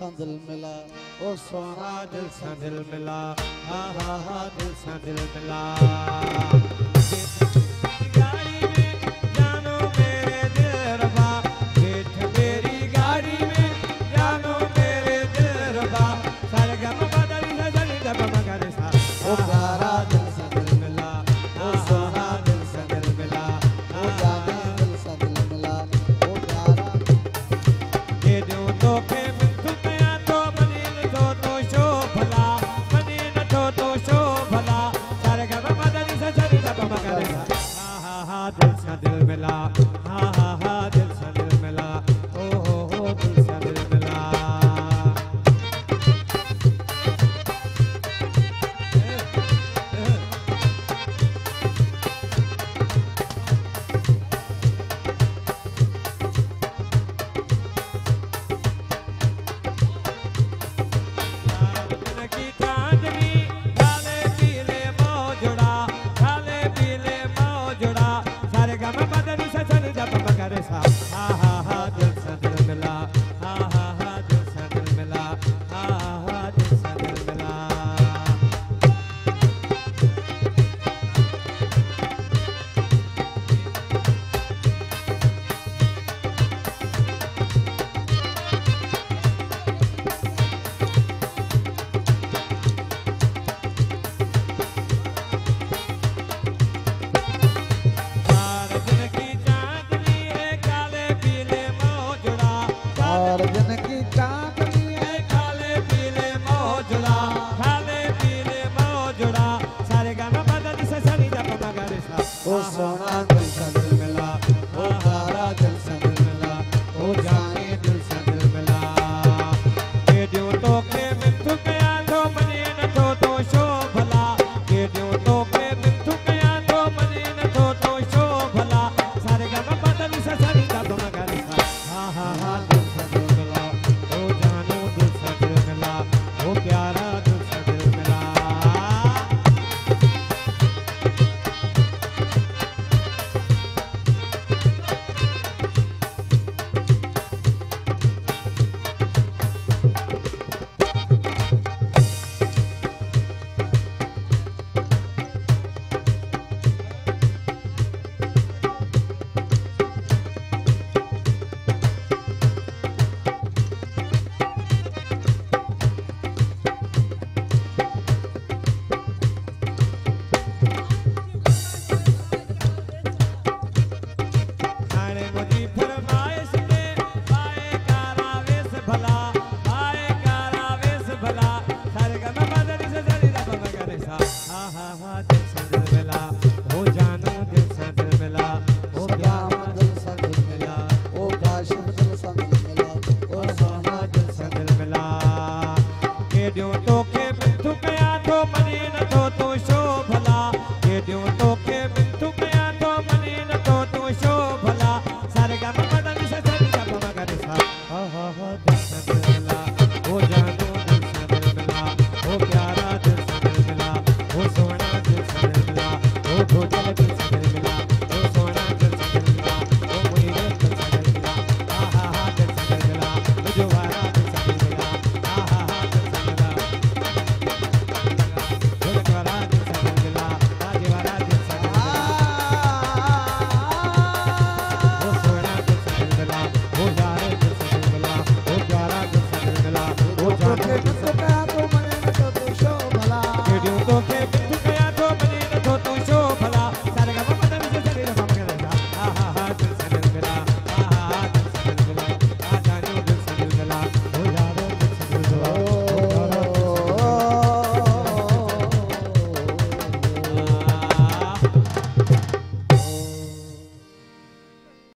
सा दिल मिला, ओ सोना दिल सा दिल मिला, हा हा हा दिल सा दिल मिला। गाड़ी में जानो मेरे दिलरुबा, बैठ मेरी गाड़ी में जानो मेरे दिलरुबा, सरगम बदल नजर जब मगर सा, ओ प्यारा दिल सा दिल मिला, ओ सोना दिल सा दिल मिला, ओ जाने दिल सा दिल मिला, ओ प्यारा ये जो तो के मिथुकया तो मनीन तो शो भला, मनीन तो शो भला, सरगम बदल नजर जब मगर सा, हा हा दिल सा दिल मिला, हा हा दिल सा दिल मिला, ओ हो दिल सा दिल मिला। की चांदनी काले पीले मौजड़ा, काले पीले मौजड़ा, सरगम बदन से चल जब मगर सा, हा दिल सा दिल मिला, हा दिल सा दिल मिला, हा दिल सा दिल मिला। और दिन की चांदनी है काले पीले मौजड़ा, काले पीले मौजड़ा, सरगम बदन से चली जब मगर सा, ओ सोना दिल सा दिल मिला, ओ प्यारा दिल सा दिल मिला, ओ जाने दिल सा दिल मिला। ये जो तो के मिथुकया तो मनीन तो शो भला, ये जो तो के मिथुकया तो मनीन तो शो भला, सरगम बदन से चली जब मगर सा, हा दिल सा दिल मिला, ओ जानो दिल सा दिल मिला, ओ प्यारा दिल सा दिल मिला। खाने मुझी फरमाइश में आए कारावेश भला, आए कारावेश भला, सरगम बदन से चली जब मगर सा, हा दिल सा दिल मिला, हो जानो दिल सा दिल मिला, हो प्यारा दिल सा दिल मिला, ओ काशिफ दिल सा दिल मिला, ओ सोना दिल सा दिल मिला। ये जो तो के मिथुकया तो मनीन तो शो भला, ये जो तो के मिथुकया तो मनीन तो शो भला, सरगम बदन से चली जब मगर सा, हा दिल सा दिल मिला, हो जानो दिल सा दिल मिला, हो प्यारा दिल सा दिल मिला, हो सोना दिल सा दिल मिला, हो भोजल दिल सा दिल मिला, हो सोना दिल सा दिल मिला, हो मुनीर दिल सा दिल मिला, हा दिल सा दिल मिला, हो जोवारा दिल सा दिल मिला, हा दिल सा मिला, हो जोवारा दिल सा दिल मिला, हा जोवारा दिल सा दिल मिला, हो सोना दिल सा दिल मिला, हो यार दिल सा दिल मिला, हो प्यारा दिल सा दिल मिला, हो जानो दिल सा